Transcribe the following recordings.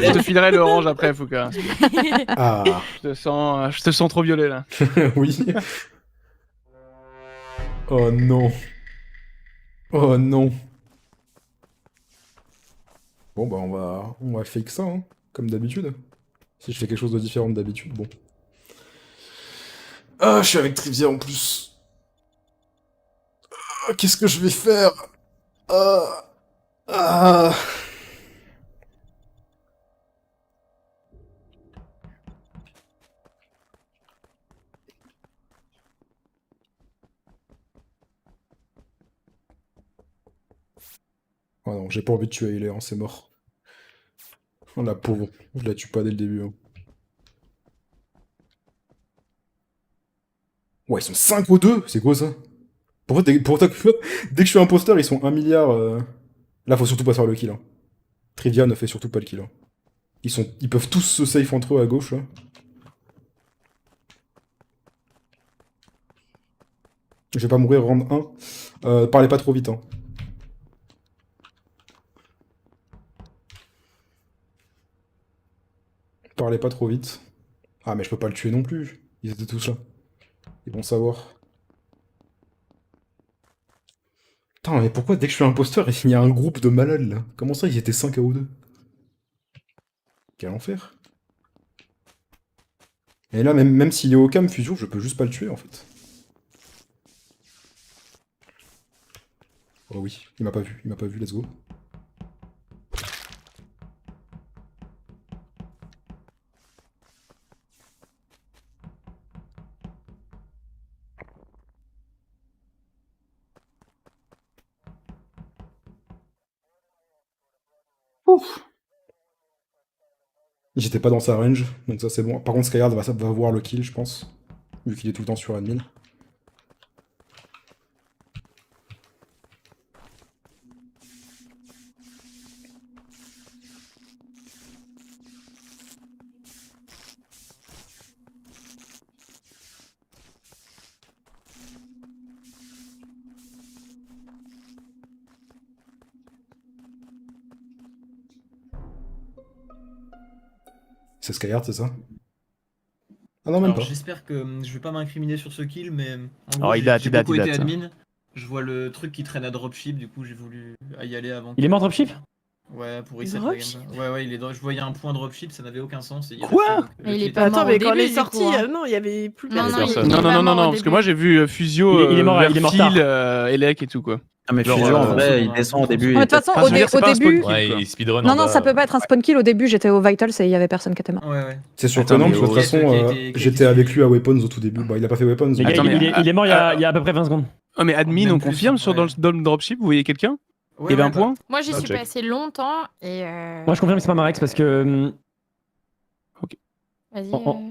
Je te filerai l'orange après, Fouca. Ah, Je te sens trop violet là. oui. Oh non. Oh non. Bon, bah, on va fake ça, hein, comme d'habitude. Si je fais quelque chose de différent de d'habitude, bon. Ah, je suis avec Trivia en plus. Ah, qu'est-ce que je vais faire? Ah. Ah. Oh non, j'ai pas envie de tuer Hilaire, hein, c'est mort. Oh la pauvre, je la tue pas dès le début. Hein. Ouais, ils sont 5 ou 2. C'est quoi ça? Pourquoi dès que je suis imposteur, ils sont 1 milliard. Là, faut surtout pas faire le kill. Hein. Trivia ne fait surtout pas le kill. Hein. Ils peuvent tous se safe entre eux à gauche, là. Je vais pas mourir round 1. Parlez pas trop vite, hein. Parlez pas trop vite. Ah, mais je peux pas le tuer non plus. Ils étaient tous là. Ils vont savoir. Putain, mais pourquoi dès que je suis imposteur, il y a un groupe de malades, là? Comment ça, ils étaient 5 à ou 2? Quel enfer. Et là, même s'il est au cam fusion, je peux juste pas le tuer, en fait. Oh oui, il m'a pas vu, let's go. Ouf. J'étais pas dans sa range, donc ça c'est bon. Par contre, Skyhard va voir le kill, je pense. Vu qu'il est tout le temps sur admin. C'est Skyhard, c'est ça? Ah non, même Alors pas. j'espère que je vais pas m'incriminer sur ce kill, mais en Oh, gros, il date, j'ai il date, beaucoup il été date. admin. Je vois le truc qui traîne à dropship, du coup j'ai voulu y aller avant. Il est mort dropship? Ouais, pour reset la Dropship game. Ouais, je voyais un point dropship, ça n'avait aucun sens. Et il Quoi restait, donc, le Mais il kill est était- pas mort Attends, mais au quand on début, est du sorti, coup, hein. non, il y avait plus Non, personne. non, personne. il est Non, pas non, non, mort au non, parce que début. moi j'ai vu Fusio, Il est mort, il est mort Vertil, tard. Elec et tout quoi. Ah, mais Genre, Fusion, en euh, vrai, il euh, descend au début. De toute façon, Enfin, je veux dire, c'est au pas un spawn début. kill, Ouais, quoi. il speedrun Non, en non, bas. ça peut pas être un spawn kill. Au début, j'étais au Vitals et il y avait personne qui était mort. Ouais. C'est Attends, surprenant, mais parce que de toute qui a façon, été j'étais avec lui à Weapons au tout début. Bah, il a pas fait Weapons. Les mais- gars, Attends, mais- il est mort il y a à peu près 20 secondes. Oh, mais admin, Même on plus, confirme sur ouais. dans le dropship, vous voyez quelqu'un? Il y avait un point? Moi, j'y Bah, suis check. passé longtemps et. Moi, je confirme que c'est pas Marex parce que, Vas-y. en-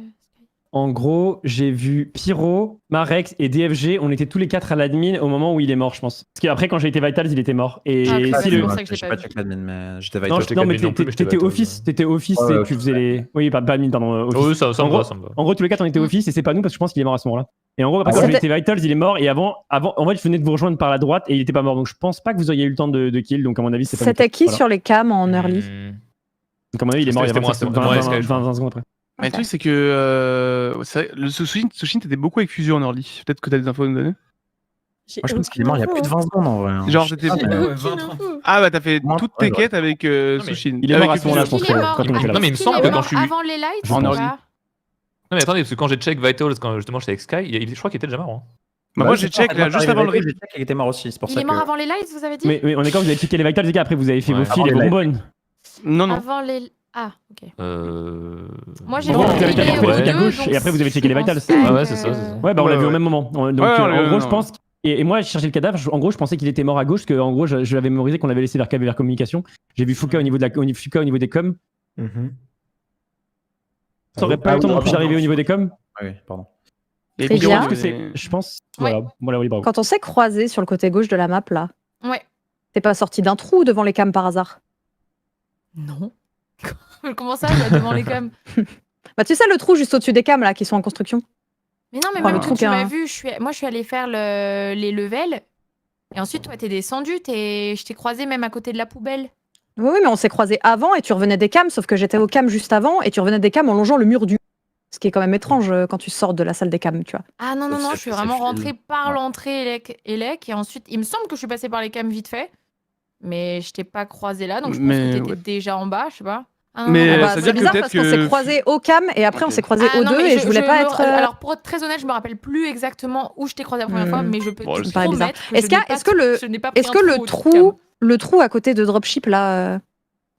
en gros, j'ai vu Pyro, Marex et DFG. On était tous les 4 à l'admin au moment où il est mort, je pense. Parce qu'après, quand j'ai été Vitals, il était mort. Et Ah, ok, si bah, c'est le. pour ça que je l'ai J'ai pas pas vu. check l'admin, mais j'étais Non, Vital. non, mais admin non plus, mais j'étais t'étais Vitals, office, t'étais office Ouais, et ouais, tu faisais les. Oui, pas admin, pardon. Office. Oh, oui, ça me En gros, va, ça me va. En gros, tous les 4 on était office et c'est pas nous parce que je pense qu'il est mort à ce moment-là. Et en gros, après, Ah quand ouais j'ai été Vitals, il est mort. Et avant, en fait, je venais de vous rejoindre par la droite et il était pas mort. Donc je pense pas que vous auriez eu le temps de kill. Donc à mon avis, c'est pas. C'était qui Voilà. sur les cams en early Hmm. Donc à mon avis, il est mort il y a C'était moi, 25 c'était moi, 20 Sky, je crois. 20 secondes après. Mais le truc, c'est que le Sushin, t'étais beaucoup avec Fusio en early. Peut-être que t'as des infos à nous donner. Moi, je pense qu'il est mort il y a plus de 20 secondes en vrai. hein. Genre, t'étais. Ah, mais- Ouais, 20-30. Ah, bah, t'as fait Moi, toutes ouais, tes ouais. quêtes avec mais Sushin. Il est mort Avec à ce moment-là, je Fusio. pense. Est-ce qu'il est mort Quand on était là. Non, mais il me Est-ce qu'il semble est que quand mort je suis. avant les lights En ou early. pas Non, mais attendez, parce que quand j'ai check Vitals, quand justement j'étais avec Sky, je crois qu'il était déjà mort. Hein. Bah, moi, j'ai check là, juste avant le J'ai read. check qu'il était mort aussi, c'est pour Il ça est mort que. avant les lights, vous avez dit Mais on est quand vous avez checké les vitals, les gars. Après, vous avez fait Ouais. vos fils Avant et vos les lives. bonbonnes. Non, non. Avant les. Ah, ok. En Moi, j'ai gros, vu vous avez les tapé le truc à deux, gauche donc et après, vous avez checké les je vitals. pensais Ouais, ouais, que- c'est ça, c'est ça. Ouais, bah on l'a Ouais, vu au ouais. même moment. Donc Ouais, en gros, ouais. je pense. Et moi, j'ai cherché le cadavre. En gros, je pensais qu'il était mort à gauche, parce que en gros, je l'avais mémorisé qu'on l'avait laissé vers communication. J'ai vu Foucault au niveau des coms. Mhm. Ça aurait pas le temps non plus d'arriver au niveau des coms. Ah oui, pardon. Et Très puis, bien. on que avait- je pense. Ouais. Voilà, oui, bravo. Quand on s'est croisé sur le côté gauche de la map, là, Ouais. t'es pas sorti d'un trou devant les cams par hasard? Non. Comment ça, là, devant les cams? Bah, tu sais, le trou juste au-dessus des cams, là, qui sont en construction. Mais non, mais Ah, même le que trou tu m'as qu'un- vu, moi, je suis allée faire les levels. Et ensuite, toi, t'es descendu, je t'ai croisé même à côté de la poubelle. Oui, mais on s'est croisés avant et tu revenais des cams, sauf que j'étais au cam juste avant et tu revenais des cams en longeant le mur du. Ce qui est quand même étrange quand tu sors de la salle des cams, tu vois. Ah non, non, Sauf non, si je suis elle fait vraiment ses rentrée fils. par Ouais. l'entrée Elec et ensuite, il me semble que je suis passée par les cams vite fait, mais je t'ai pas croisé là, donc je pense Mais, que t'étais ouais. déjà en bas, je sais pas. Ah, Mais, non, Ah non, bah, ça veut c'est dire que bizarre peut-être parce qu'on s'est que- croisés au cam et après on Ok. s'est croisés Ah, au non, 2 mais et je voulais pas être. Alors, pour être très honnête, je me rappelle plus exactement où je t'ai croisé la première fois, mais je peux Bon, te ça me paraît bizarre. promettre que Est-ce je n'ai pas pris Est-ce un que trou au le trou à côté de dropship là, tu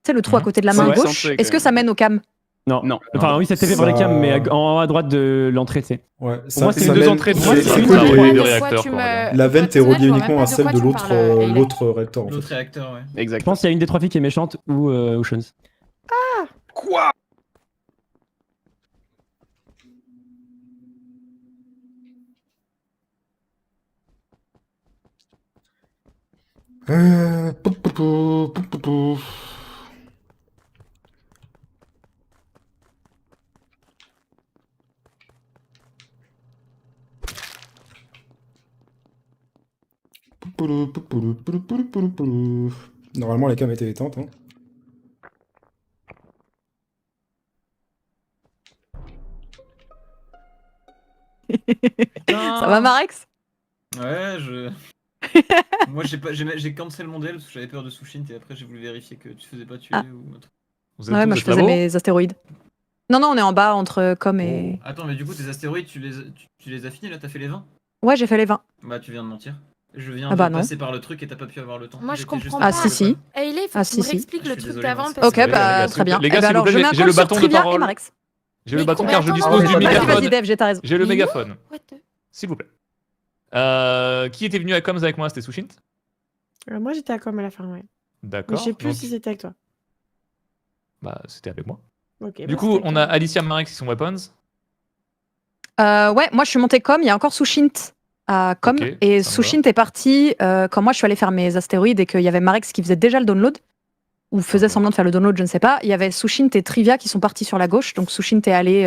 sais le trou à côté de la Ça main va être gauche, centré, est-ce quand que ça mène au cam? Non. Non. Enfin, oui, c'était fait par les cams, mais en haut à droite de l'entrée, tu sais. Ouais, moi, c'est les deux entrées de c'est- droite, c'est c'est que une les- entrée. de réacteurs, quoi, on va dire. La vente est reliée uniquement à celle de l'autre. l'autre réacteur en L'autre fait. réacteur, ouais. Exact. Je pense qu'il y a une des 3 filles qui est méchante ou Oceans. Quoi? Pou. Normalement, les cams étaient éteintes. Hein. Ça va Marex? Ouais, Moi, j'ai cancel mon DL parce que j'avais peur de Sushint et après j'ai voulu vérifier que tu faisais pas tuer Ah. ou un truc. Vous êtes Ouais, tous moi de je faisais labo mes astéroïdes. Non, non, on est en bas entre com et. Attends, mais du coup, tes astéroïdes, tu les as finis là? T'as fait les 20? Ouais, j'ai fait les 20. Bah, tu viens de mentir. Je viens Ah bah de non. passer par le truc et t'as pas pu avoir le temps. Moi, je J'étais comprends juste pas. Ah, avant si, le si. pan. Eh, il est, faut Ah, que tu si, me si. réexpliques Je le suis truc désolé, d'avant. Marc. parce Ok, que- les bah gars, très bien. les gars, Eh ben s'il vous alors, plaît, je mets un j'ai le call sur bâton de Trivia et parole. Marex. J'ai le Mais bâton quoi, car je attends, dispose non, du mais Vas-y, mégaphone. vas-y, Dev, j'ai ta raison. J'ai le Mais mégaphone, What the- s'il vous plaît. Qui était venu à Coms avec moi? C'était Sushint? Moi, j'étais à com à la fin, ouais. Mais D'accord. je sais plus Donc, si c'était avec toi. bah, c'était avec moi. Ok, Du bah, coup, c'était on avec a Alicia Marex qui sont weapons. Ouais, moi je suis montée com, il y a encore Sushint à com, Ok, et ça me Sushint est parti quand moi je suis allée faire mes astéroïdes et qu'il y avait Marex qui faisait déjà le download, ou faisait Ok. semblant de faire le download, je ne sais pas. Il y avait Sushint et Trivia qui sont partis sur la gauche, donc Sushint est allé,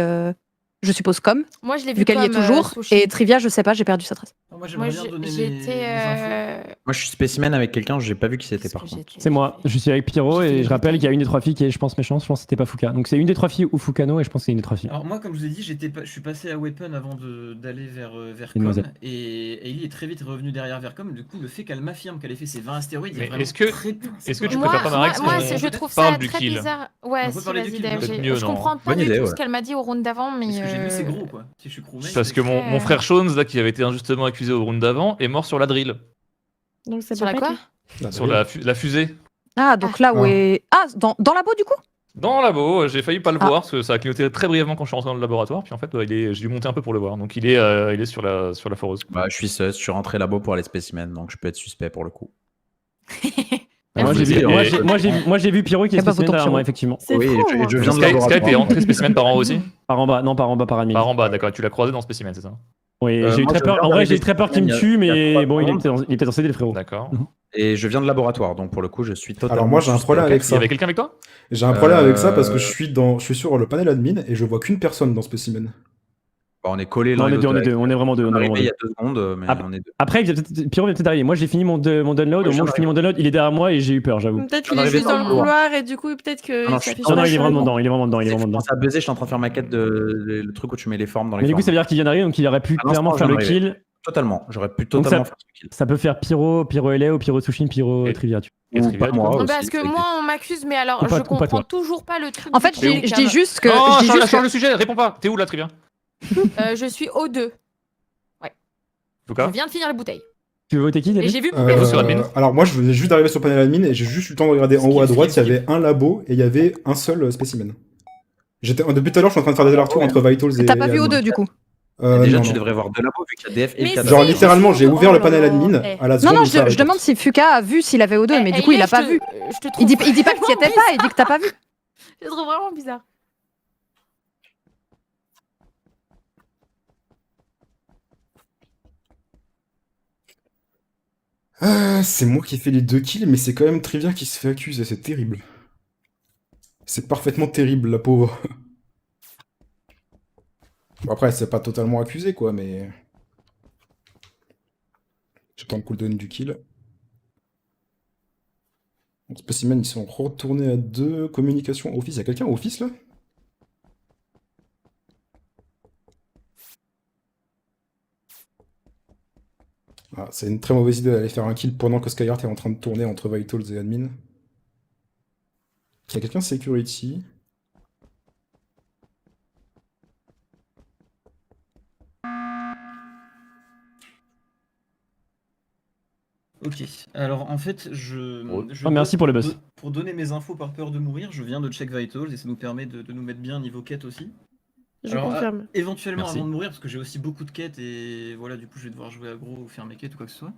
je suppose, com, Moi, je l'ai vu vu qu'elle y est comme, toujours, Sushint. et Trivia, je sais pas, j'ai perdu sa trace. Moi, Moi, j'aimerais bien donner j'étais. mes infos. Moi, je suis spécimen avec quelqu'un, j'ai pas vu qui c'était qu'est-ce par que contre. j'étais C'est moi, je suis avec Pyro J'ai fait et les je rappelle bouteilles. qu'il y a une des 3 filles qui est, je pense, méchante. Je pense que c'était pas Fuka. Donc c'est une des 3 filles ou Fukano et je pense que c'est une des 3 filles. Alors moi, comme je vous ai dit, je suis passé à Weapon avant d'aller vers Une Com, demoiselle. et Ellie est très vite revenu derrière vers Com. Du coup, le fait qu'elle m'affirme qu'elle ait fait ses 20 astéroïdes, il y a Mais vraiment est-ce que- très peu. est-ce que tu Moi, préfères pas Marex moi, qu'on je trouve parle ça du très kill? bizarre. On Ouais, peut si, parler du vas-y, kill, Dave. peut-être mieux, Je non. comprends pas Bonne du idée, tout ouais. ce qu'elle m'a dit au round d'avant, mais. Parce que j'ai vu c'est gros quoi. Si je suis crewmate. Parce que très- mon frère Shones, là, qui avait été injustement accusé au round d'avant, est mort sur la drill. Donc, ça Sur peut la pas quoi être Sur la fusée. Ah, donc là où Ah. est. Ah, dans la boîte du coup? Dans le labo, j'ai failli pas le Ah. voir parce que ça a clignoté très brièvement quand je suis rentré dans le laboratoire. Puis en fait, j'ai dû monter un peu pour le voir. Donc il est sur la foreuse. Bah, je suis sus, je suis rentré là-bas pour les spécimens, donc je peux être suspect pour le coup. Moi Merci. j'ai vu, Et- moi, j'ai vu Pyro qui est Eh ben, spécimen votons derrière Pyro. moi, effectivement. C'est Oui, faux, moi. je viens de Sky, laboratoire. t'es rentré spécimen par en haut aussi? Par en bas, non, par en bas, par admin. Par en bas, d'accord. Tu l'as croisé dans spécimen, c'est ça? Oui, j'ai eu moi, très je peur. viens En vrai, d'arriver j'ai eu très peur qu'il me il y a- tue, il y a mais trois bon, il secondes. était dans CD, le frérot. D'accord. Et je viens de laboratoire, donc pour le coup, je suis totalement. Alors moi j'ai un suspect. problème avec Il y ça. avait quelqu'un avec toi? J'ai un problème avec ça parce que Euh, je suis sur le panel admin et je vois qu'une personne dans Specimen. Bah, on est collés Non, l'un on et est deux, l'autre on est deux, avec- on est vraiment deux. On On est est arrivé vraiment il y deux. a 2 secondes, mais Ah, on est deux. Après, Pyro vient peut-être arriver. Moi, j'ai fini mon download. Au moment où je finis mon download, il est derrière moi et j'ai eu peur, j'avoue. Peut-être On qu'il est arrivait juste dans dans le le couloir. couloir et du coup, peut-être que. Ah non, il je suis s'affiche pas Non, non, pas il est chaud. vraiment dedans, il est vraiment dedans, il est Je vraiment dedans. commence à buzzer, je suis en train de faire ma quête de le truc où tu mets les formes dans les Mais du coup, formes. ça veut dire qu'il vient d'arriver, donc il aurait pu À l'instant, clairement je faire le viens kill. Totalement, j'aurais pu Donc totalement faire ce kill. Ça peut faire Pyro LA ou Pyro Sushin, Pyro Et- Trivia. Et Ou Trivia, pas du coup. moi. Non, aussi, parce que ça moi, on m'accuse, mais alors, Ou pas- je ou pas comprends toi. toujours pas le truc. En du fait, kill je cam. dis juste que. Non, je dis juste change que- le sujet, réponds pas. T'es où là, Trivia? Je suis O2. Je Fuka? viens de finir la bouteille. Tu veux voter qui, Et David j'ai vu. Vous sur admin Alors moi je venais juste d'arriver sur le panel admin et j'ai juste eu le temps de regarder en haut à droite, il y avait un labo et il y avait un seul spécimen. Depuis tout à l'heure je suis en train de faire des allers-retours entre Vitals et... T'as pas vu et admin. O2 du coup? Déjà, non, tu non. devrais voir deux labos vu qu'il y a DF et Mais le cadavre. Genre si, littéralement j'ai ouvert oh le là panel là. admin Eh. à la Non, seconde non, où ça je demande si Fuka a vu s'il avait O2, mais du coup il a pas vu. Je te Il trouve dit pas que t'y étais pas, il dit que t'as pas vu. Je trouve vraiment bizarre. C'est moi qui ai fait les 2 kills, mais c'est quand même Trivia qui se fait accuser, c'est terrible. C'est parfaitement terrible, la pauvre. Bon, après, c'est pas totalement accusé, quoi, mais... J'attends le cooldown du kill. Donc, spécimen, ils sont retournés à 2. Communication, office. Y'a quelqu'un au office là? Ah, c'est une très mauvaise idée d'aller faire un kill pendant que Skyheart est en train de tourner entre Vitals et Admin. Y'a quelqu'un security? Ok, alors en fait, merci pour le buzz. Pour donner mes infos par peur de mourir, je viens de check Vitals et ça nous permet de nous mettre bien niveau quête aussi. Je confirme. Éventuellement Merci. avant de mourir, parce que j'ai aussi beaucoup de quêtes et voilà, du coup je vais devoir jouer aggro ou faire mes quêtes ou quoi que ce soit.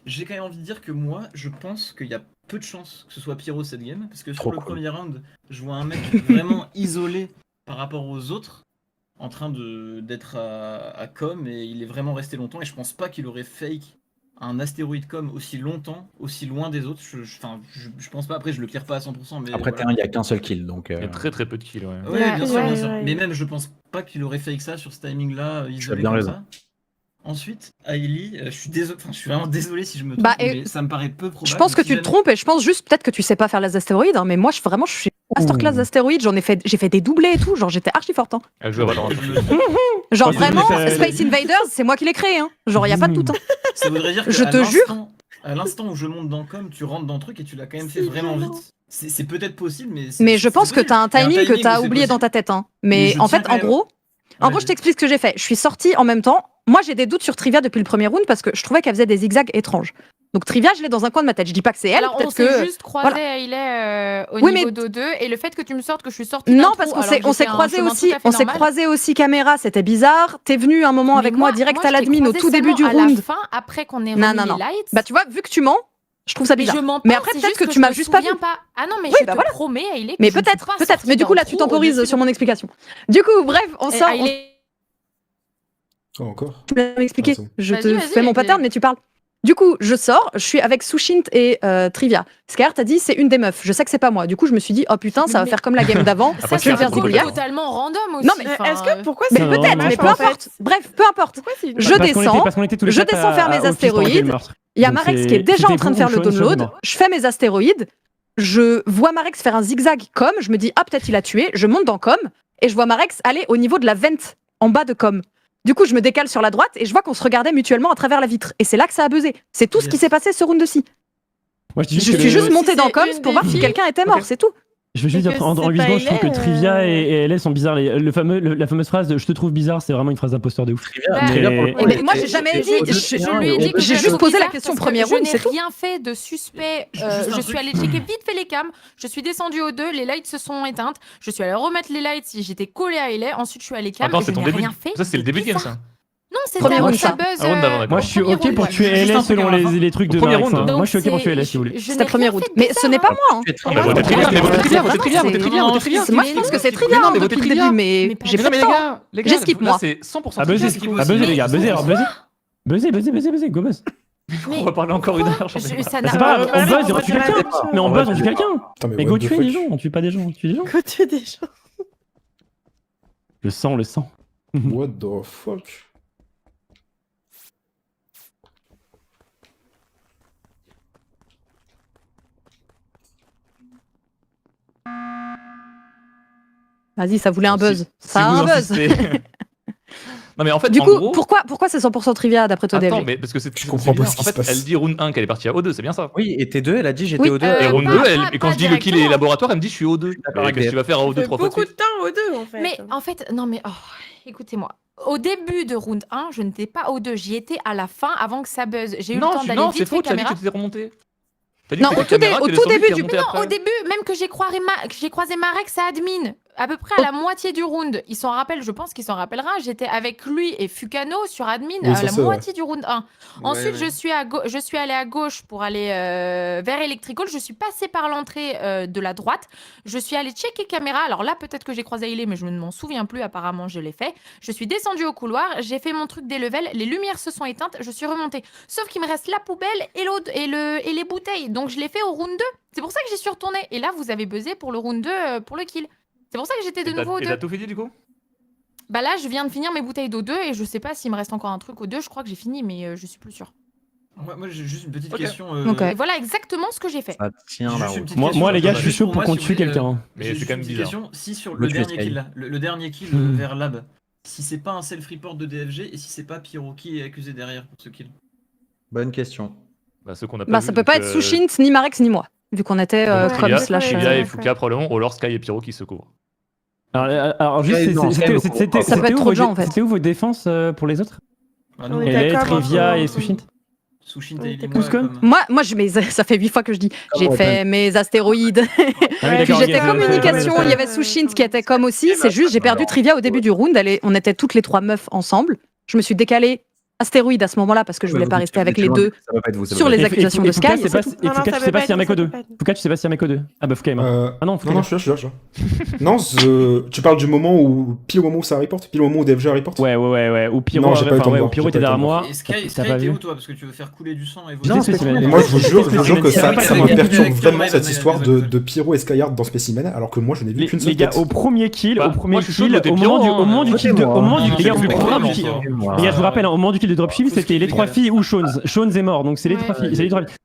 J'ai quand même envie de dire que moi, je pense qu'il y a peu de chances que ce soit Pyro cette game, parce que Trop sur le cool. premier round, je vois un mec vraiment isolé par rapport aux autres, en train d'être à com, et il est vraiment resté longtemps, et je pense pas qu'il aurait fake un astéroïde com aussi longtemps, aussi loin des autres. Je pense pas, après je le clear pas à 100%, mais Après, voilà. T1, il n'y a qu'un seul kill, donc... Il y a très très peu de kills, ouais. Ouais, bien sûr, Ouais, bien sûr. ouais. Mais même, je pense pas qu'il aurait fake ça sur ce timing-là, isolé bien comme raison. ça. Ensuite, Ailey, je suis désolé, je suis vraiment désolé si je me trompe, Bah, et mais ça me paraît peu probable. Je pense que Si tu te jamais- trompes et je pense juste peut-être que tu sais pas faire les astéroïdes, hein, mais moi je suis masterclass Ouh. d'astéroïdes, j'ai fait des doublés et tout, genre j'étais archi forte. Hein. Elle joue à Valorant. Genre Ouais, vraiment, mais ça- Space Invaders, c'est moi qui l'ai créé, hein. Genre y a pas de doute. Hein. Ça voudrait dire que Je à te l'instant- à l'instant où je monte dans com, tu rentres dans le truc et tu l'as quand même fait C'est vraiment violent. vite. C'est peut-être possible, mais. Mais je pense que t'as un timing que t'as où c'est oublié dans ta tête. Hein. Mais je en tiens fait, quand en même. gros, je t'explique ce que j'ai fait. Je suis sortie en même temps. Moi, j'ai des doutes sur Trivia depuis le premier round parce que je trouvais qu'elle faisait des zigzags étranges. Donc Trivia, je l'ai dans un coin de ma tête. Je dis pas que c'est elle, Alors, on peut-être s'est que. juste croisé voilà. à Ilet au Oui, niveau mais- d'O2 et le fait que tu me sortes que je suis sortie Non, d'un parce trou, qu'on alors que s'est j'ai fait un croisé chemin aussi, tout à fait on s'est normal. croisé aussi caméra, c'était bizarre. T'es venu un moment Mais avec moi direct moi, à je t'ai l'admin au croisé tout début du seulement à round. la fin, après qu'on ait Non, remis non, les non. lights. Bah tu vois, vu que tu mens, je trouve ça Mais bizarre. je mens pas, Mais après c'est peut-être juste que que tu je m'as me juste pas vu. souviens pas. Ah non, mais Oui, je bah te voilà. promets, Ailey, que Mais je ne suis peut-être, pas peut-être. sortie Mais du coup d'un là tu trou temporises au-dessus sur de- mon explication. Du coup, bref, on Et sort. Ailey- Oh, encore? Tu me m'expliquer. Ah, c'est bon. Je Vas-y, te vas-y, fais mon mais- pattern, mais tu parles. Du coup, je sors, je suis avec Sushint et Trivia. Skyheart a dit c'est une des meufs. Je sais que c'est pas moi. Du coup, je me suis dit oh putain, ça va Mais- faire comme la game d'avant. Ça, Après, je c'est vais un faire trop truc zigouillard. totalement random aussi. Non, mais enfin, Est-ce que pourquoi Mais c'est Non, peut-être, moi, mais je peu pense- importe. Bref, peu importe. Pourquoi c'est une Je Parce qu'on descends, était- parce qu'on était tous les je quatre descends faire mes au office pendant qu'il y a eu astéroïdes. le meurtre. Il y a Donc Marex c'est- qui est déjà c'était en train de vous faire ou le Sean est download. mort. Je fais mes astéroïdes. Je vois Marex faire un zigzag com. Je me dis, ah, peut-être il a tué. Je monte dans com. Et je vois Marex aller au niveau de la vente en bas de com. Du coup, je me décale sur la droite et je vois qu'on se regardait mutuellement à travers la vitre. Et c'est là que ça a buzzé. C'est tout ce qui Yes. s'est passé ce round-ci. Moi, je dis Je juste que suis le- juste Si montée dans c'est com une pour voir des si filles. quelqu'un était mort, Ok. c'est tout. Je veux juste Et dire que en c'est 8 pas secondes, je trouve que Hélène, Trivia et LS sont bizarres. La fameuse phrase de je te trouve bizarre, c'est vraiment une phrase d'imposteur de ouf. Bah, Trivia, pour le coup, mais elle moi, était- j'ai jamais elle dit- était au-dessus Je de T1 lui ai et dit au-dessus que de j'ai je juste trouve posé la bizarre question parce premier que round, je c'est n'ai tout. rien fait de suspect. Juste un Je truc. suis allée checker vite fait les cams. Je suis descendue au 2, les lights se sont éteintes. Je suis allée remettre les lights si j'étais collée à Ailey. Ensuite, je suis allée cam. Attends, et c'est je ton n'ai début. rien fait. Ça, c'est le début de game, ça. Non, c'était Premier avant round, que ça ça. buzz. Ah, round d'avant, d'accord. Moi, je suis premier ok round, pour ouais. tuer Juste un LS truc selon à la fin. les trucs de Au premier Marex. round. Hein. Moi, je suis ok pour tuer LS si vous voulez. C'était le premier round. Mais ce n'est pas moi. Hein. Ah, bah, votez Trivia, mais votez Trivia, votez Trivia, votez Trivia, votez Trivia. Moi, je pense que c'est Mais Trivia non, hein, mais depuis votez le Trivia. début, mais Mais pas j'ai du pas Non, de mais les temps. gars, les gars, J'esquive, là, moi. c'est 100% Ah, buzzer, Trivia. ah, buzzer, les gars, buzzer, Mais- buzzer. Buzzer, go buzz. On va parler encore une heure. j'en ai Je- marre. ça Bah, n'a c'est pas grave, aucun on sens. buzz et on tue quelqu'un. Mais on buzz, on tue quelqu'un. Putain, Mais what go the tuer fuck? les gens, on tue pas des gens, on tue des gens. Quand tu es des gens. Le sang, le sang. What the fuck? Vas-y, ça voulait un buzz. Ça a Si un vous buzz. insistez. Non, mais en fait, Du en coup, gros. pourquoi c'est 100% Trivia d'après toi, Attends, DFG? mais parce que c'est. Je comprends pas ce qui En se fait, passe. elle dit round 1 qu'elle est partie à O2, c'est bien ça. Oui, et T2, elle a dit j'étais Oui, au 2. Et round pas- 2, pas- et quand pas je dis le kill et directement. laboratoire, elle me dit je suis au 2. d'accord avec Qu'est-ce que tu vas faire à Ça O2 fait 3 fois de beaucoup de suite temps aux deux en fait. Mais en fait, non mais écoutez-moi. Au début de round 1, je n'étais pas au 2, j'y étais à la fin avant que ça buzz. J'ai eu le temps d'aller Non, vite c'est fait faux, tu as dit caméra. que tu étais remonté. T'as dit Non, que au t'étais tout dé- caméra, au que t'es tout descendu, début t'es du- remonté Non, après. au début, même que j'ai croisé Marex à admin, à peu près à la moitié du round. Il s'en rappelle, je pense qu'il s'en rappellera. J'étais avec lui et Fukano sur admin Oui, ça, à la c'est vrai. moitié du round 1. Ensuite, je suis allée à gauche pour aller vers Electrical. Je suis passée par l'entrée de la droite. Je suis allée checker caméra. Alors là, peut-être que j'ai croisé Ailey, mais je ne m'en souviens plus. Apparemment, je l'ai fait. Je suis descendue au couloir. J'ai fait mon truc des levels. Les lumières se sont éteintes. Je suis remontée. Sauf qu'il me reste la poubelle et l'eau et les bouteilles. Donc, je l'ai fait au round 2. C'est pour ça que j'y suis retournée. Et là, vous avez buzzé pour le round 2 pour le kill. C'est pour ça que j'étais de nouveau au Et 2. t'as tout fini du coup? Bah là, je viens de finir mes bouteilles d'eau 2 et je sais pas s'il me reste encore un truc au 2. Je crois que j'ai fini, mais je suis plus sûre. Moi j'ai juste une petite Ok. question. Ok. Et voilà exactement ce que j'ai fait. Ça tient Juste la une route. petite Moi, question, les gars, je juste suis chaud pour pour moi, qu'on si tue vous voulez, quelqu'un. Mais j'ai c'est juste quand même une petite bizarre. question. Si sur Le le tuer dernier Sky. kill là, le dernier kill Mhm. vers Lab, si c'est pas un self-report de DFG et si c'est pas Pyro, qui est accusé derrière pour ce kill? Bonne question. Bah, ceux qu'on a pas Bah, vu, ça peut donc, pas être Sushint, ni Marex, ni moi. Vu qu'on était donc, Ouais, comme Trivia, slash. Trivia et d'accord. Fuka probablement, ou alors Sky et Pyro qui se couvrent. Alors juste, Sky, non, Sky me c'était comprend pas. Ça peut être où trop de vos gens, en fait. c'était où vos défenses pour les autres? Ah, On nous, est LA, d'accord, Trivia hein, et on- Sushint. Sushin, on Daily, était moi, Couscon comme... Ça fait 8 fois que je dis. J'ai Comment fait mes astéroïdes. Ah oui, Puis d'accord, j'étais ok, communication, ouais, il y avait Sushint qui était comme aussi. C'est juste, j'ai perdu Trivia au début du round. On était toutes les 3 meufs ensemble. Je me suis décalée astéroïde à ce moment-là parce que je voulais pas rester avec les deux Ça va pas être vous, ça va sur pas être les vous. accusations de Sky. Fuka, c'est tout. et Non, non, Fuka, ça tu peut sais pas pas s'il y a un être, mec ça au 2. peut pas être. Fuka, tu sais pas s'il y a un mec au 2. Ah bah Fuka est mort. Ah non, Fuka est Non, mort. je suis là. Non, tu parles du moment où, pile au moment où ça reporte, pile au moment où DFG reporte. Ouais. Ou Pyro, Non, j'ai pas eu le temps de ou voir, Pyro j'ai était pas eu le derrière temps de moi. Et Sky, T'as pas t'es vu? où toi? Parce que tu veux faire couler du sang et J'étais vous... spécimen. Et moi, je vous jure que ça Spécimen. me perturbe Avec vraiment Pyro, cette ouais, histoire désolé. de Pyro et Skyhard dans Spécimen, alors que moi, je n'ai vu qu'une seule Les gars, tête. au premier kill, Bah, moi, je suis chaud de voter au Pyro, moment du hein, kill de, au moment Non, du, non, les gars, c'est au moment du kill, complètement les gars, je vous rappelle, au moment du kill de dropship, Faut c'était skip, les les 3 gars. filles ou Shones. Shones est mort, donc c'est les Ouais. 3 filles. C'est les 3 filles.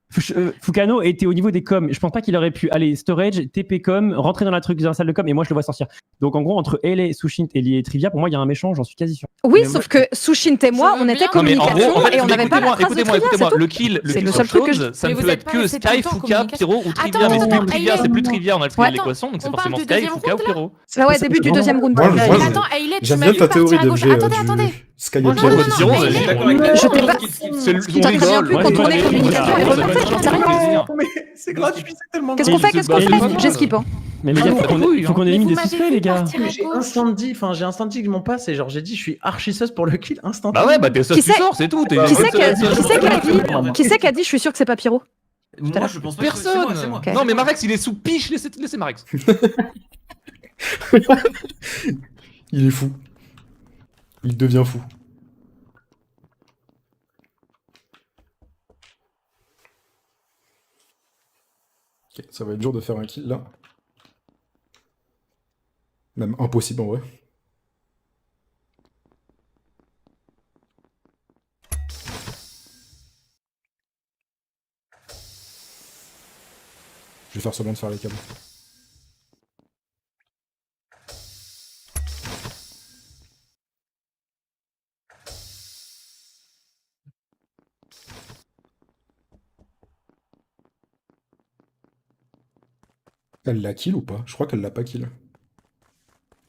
Fukano était au niveau des coms. Je pense pas qu'il aurait pu aller storage, TP com, rentrer dans la salle de com, et moi je le vois sortir. Donc en gros, entre LA, Sushint et Trivia, pour moi, il y a un méchant, j'en suis quasi sûr. Oui, Mais sauf moi, que Sushint et moi, Je veux on était bien. Non, mais en communication gros, en fait, et on n'avait pas la trace de Trivia, c'est tout. le kill C'est le sur seul truc que Shones, ça Mais ne vous peut êtes être pas que restés tout Sky, le temps en Fuka, communication. Pyro ou Trivia. Attends, Mais c'est plus attends, Trivia, Ayla. c'est plus Trivia, on a le Ouais. l'équation, donc c'est On parle forcément du Sky, deuxième Fuka ou round, là Pyro. Bah ouais, début du deuxième round. Moi, Ouais. moi, Attends, Ayla, tu J'aime m'as bien vu ta partir théorie à gauche. d'objet Attendez. Sky et Non, Pyro. non, non, Pyro, Ayla, je suis d'accord avec Je t'ai pas- C'est le Tu t'en souviens plus Ouais, quand je on est rigole, communication je et rigole. remonte, j'en sais rien. Mais c'est gratuit, c'est tellement Qu'est-ce qu'on fait? Qu'est-ce qu'on fait? J'ai skip. Hein. Mais les gars, faut qu'on Mais élimine vous des m'avez suspects, vu les gars. partir à J'ai gauche. instant dit, qu'ils m'ont passé. Genre, j'ai dit, je suis archi sus pour le kill instant. Bah ouais, bah t'es sus, Qui tu c'est- sors, c'est tout. Qui c'est qui a dit? Je suis sûr que c'est pas Pyro. Moi, je pense pas que c'est Personne. moi, c'est moi. Ok. Non, mais Marex, il est sous piche, laissez Marex. Il est fou. Il devient fou. Ok, ça va être dur de faire un kill là. Même impossible en vrai. Je vais faire semblant de faire les câbles. Elle l'a kill ou pas? Je crois qu'elle l'a pas kill.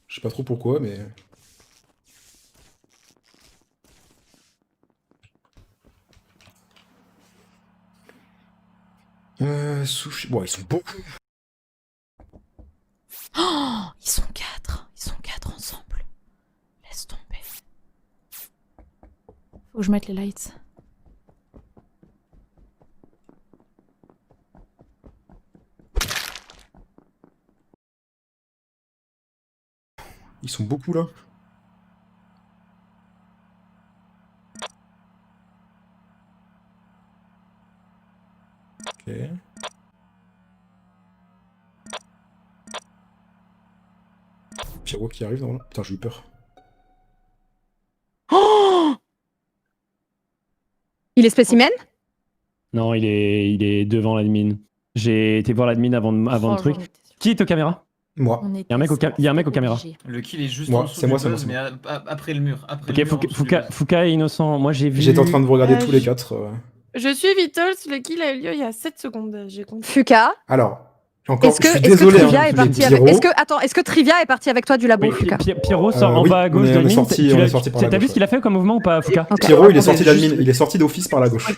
Je sais pas trop pourquoi, mais... Sushi... Bon, ils sont beaucoup. Oh, ils sont 4. Ils sont 4 ensemble. Laisse tomber. Faut que je mette les lights. Ils sont beaucoup là. Ok. Pyro qui arrive dans là. Putain, j'ai eu peur. Il est spécimen? Non, il est devant l'admin. J'ai été voir l'admin avant le truc. Qui est aux caméras? Moi. Il y a un mec aux caméras. Le kill est juste Moi, en dessous c'est du moi, c'est buzz, moi, mais après le mur. Après Ok, le mur, en dessous du buzz. Fuka est innocent. Moi, j'ai vu. J'étais en train de vous regarder tous les je- 4. Je suis Vitals, le kill a eu lieu il y a 7 secondes. J'ai compté. Fuka. Alors, encore, Est-ce je suis que désolé, Trivia hein, est les parti avec... Pyro. Est-ce que Trivia est parti avec toi du labo, Oui, Fuka? Pyro sort en oui, bas à gauche on de est l'admin. sorti- on est sorti par la T'as vu gauche, ce qu'il a fait comme mouvement ou pas, Fuka? Ok. Pyro, il est Attendez, sorti juste- d'admin, il est sorti d'office par la gauche.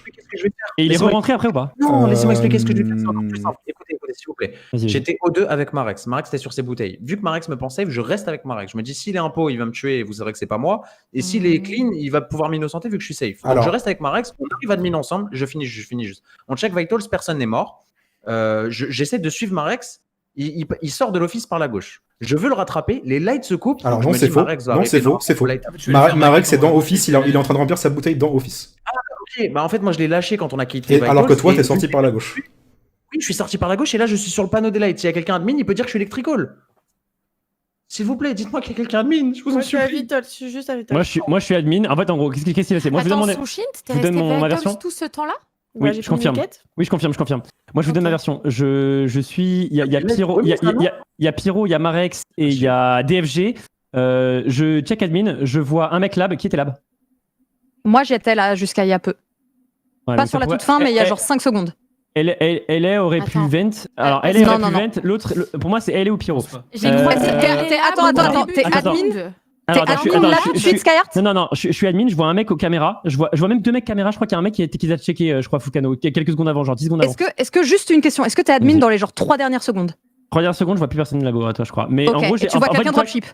Et il est re-rentré après ou pas? Non, laissez-moi expliquer ce que je vais Euh, faire. C'est encore plus simple. Écoutez, s'il vous plaît. Vas-y. J'étais O2 avec Marex. Marex était sur ses bouteilles. Vu que Marex me pensait, je reste avec Marex. Je me dis, s'il est un pot, il va me tuer et vous saurez que c'est pas moi. Et s'il est clean, il va pouvoir m'innocenter vu que je suis safe. Donc Alors. je reste avec Marex. On arrive admin ensemble. Je finis juste. On check Vitals, personne n'est mort. J'essaie de suivre Marex. Il sort de l'office par la gauche. Je veux le rattraper. Les lights se coupent. Alors donc je non, me c'est dis, faux. Marex va Non, arriver c'est dans faux, c'est faux. light. Tu vas le faire Marex est dans directement, office, il est en train de remplir sa bouteille dans office. Ok, bah en fait, moi je l'ai lâché quand on a quitté. Et Vitals, alors que toi, et t'es sorti par la gauche. Oui, je suis sorti par la gauche et là je suis sur le panneau des lights. S'il y a quelqu'un admin, il peut dire que je suis electrical. S'il vous plaît, dites-moi qu'il y a quelqu'un admin, je vous en Moi, je suis à supplie. Vitals, je suis juste à Vitals. Moi, je suis admin. En fait, en gros, qu'est-ce qui s'est passé? Moi, je vous Attends, donne mon. Sushint, t'es je vous donne resté ma avec version. Toms tout ce temps-là? Oui, je confirme. Oui, je confirme. Moi, je vous donne ma version. Je suis. Il y a Pyro, il y a Pyro, il y a Marex et il y a DFG. Je check admin, je vois un mec lab. Qui était lab? Moi, j'étais là jusqu'à il y a peu. Ouais, Pas sur la toute fin, mais il y a genre 5 secondes. Elle aurait pu vent. Alors, elle aurait pu vent. L'autre, pour moi, c'est elle ou Pyro. Attends, t'es admin? T'es admin là tout de suite, Skyheart? Non, je suis admin, je vois un mec aux caméras. Je vois même 2 mecs caméras. Je crois qu'il y a un mec qui a checké, je crois, Fukano, quelques secondes avant, genre 10 secondes avant. Est-ce que juste une question, est-ce que t'es admin dans les genre 3 dernières secondes? 3 dernières secondes, je vois plus personne de laboratoire, je crois. Mais en gros, tu vois quelqu'un dropship?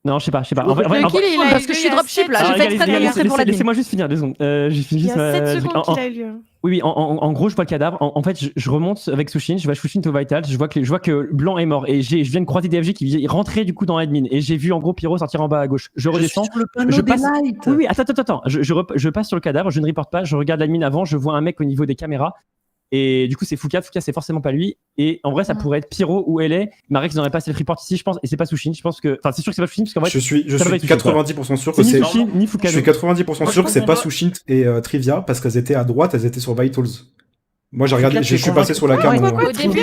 Non, je sais pas. Parce que je suis dropship là, j'ai fait exprès de remontrer pour l'admin. Laissez-moi juste finir 2 secondes. Il y a 7 secondes qu'il a eu lieu. Oui, en gros, je vois le cadavre. En fait, je remonte avec Sushin, je vois Sushin au Vital, je vois que Blanc est mort. Et je viens de croiser DFG qui rentrait du coup dans l'admin. Et j'ai vu en gros Pyro sortir en bas à gauche. Je redescends. Je passe. Oui, attends. Je passe sur le cadavre, je ne reporte pas, je regarde l'admin avant, je vois un mec au niveau des caméras. Et du coup, c'est Fouka, c'est forcément pas lui. Et en vrai, ça pourrait être Pyro ou LA. Marex n'aurait pas fait le report ici, je pense. Et c'est pas Sushin. Je pense que. Enfin, c'est sûr que c'est pas Sushin, parce qu'en vrai. Je suis 90% sûr que c'est. Ni Sushin, ni Fukano. Je suis 90% sûr que c'est pas Sushint et Trivia, parce qu'elles étaient à droite, elles étaient sur Vitals. Moi, j'ai regardé, je suis passé sur la cam. Au début,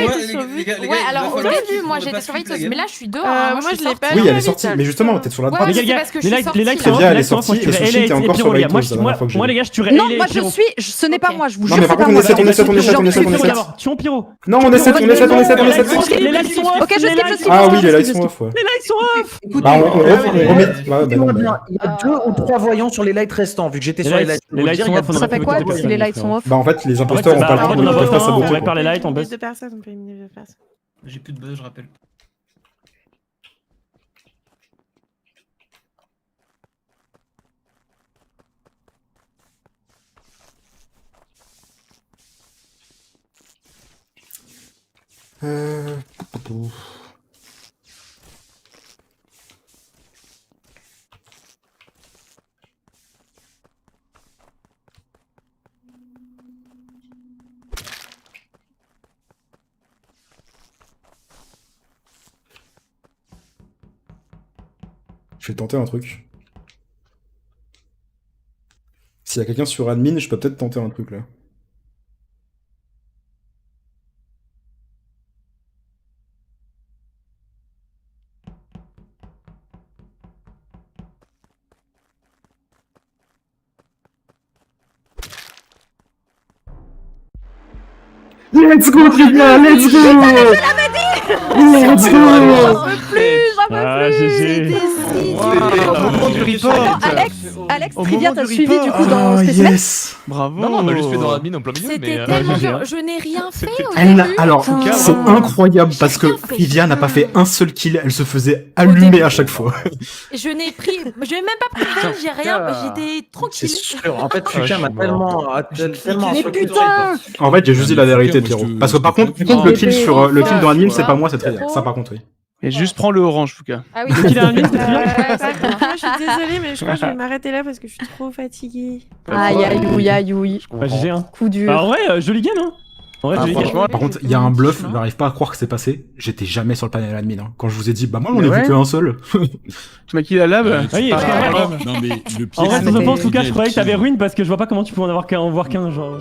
alors au début, moi j'étais sur Vitals, mais là je suis dehors. Moi je l'ai pas. Oui, elle est sortie, mais justement, peut-être sur la droite. Les gars, les likes sont elle est sortie et Sushint est encore sur Vitals. Moi, les gars, je tuerais. Non, moi je suis. Ce n'est pas moi, je vous jure. Non, mais par contre, on est 7. Tuons Pyro. Non, on est 7. Les likes sont off. Ok, je skip. Ah oui, les likes sont off, ouais. Les likes sont off. Bah, on remet. Il y a 2 ou 3 voyants sur les lights restants, vu que j'étais sur les lights. Les lights sont off. Ça fait quoi si les lights sont off? Bah, en fait, les imposteurs ont pas le temps, ils peuvent pas saboter. Par les lights, on Les buzz. 2 personnes, on peut éliminer 2 personnes. J'ai plus de buzz, je rappelle. Je vais tenter un truc. S'il y a quelqu'un sur admin, je peux peut-être tenter un truc là. Let's go, Trivia, let's go! Let's go! GG. Au moment du report. Alex, Trivia t'a suivi du coup dans Spécimen? Yes! Bravo. Non, on m'a juste fait dans l'admin en plein milieu. C'était tellement dur, je n'ai rien fait. Alors, c'est incroyable parce que Trivia n'a pas fait un seul kill, elle se faisait allumer à chaque fois. Je n'ai même pas pris de kill, j'ai rien, j'étais tranquille. C'est sûr, en fait, Fuka m'a tellement. Mais putain! En fait, j'ai juste dit la vérité, Pierrot. Parce que par contre, le kill dans admin, c'est pas moi, c'est Trivia. Ça, par contre, oui. Et juste prends le orange, Fouka. Ah oui, Le kill à admin, c'était Moi je suis désolée, mais je crois que je vais m'arrêter là parce que je suis trop fatiguée. Aïe. GG. Coup dur. En vrai, joli game, hein. En vrai, joli game. Par contre, il y a un bluff, j'arrive pas à croire que c'est passé. J'étais jamais sur le panel admin. Hein. Quand je vous ai dit, bah moi, j'en ai vu qu'un seul. Tu m'as kill à lab? Oui, Non, mais le pire, en vrai, c'est sans offense, en tout cas, je croyais que t'avais ruine parce que je vois pas comment tu pouvais en avoir qu'un, genre.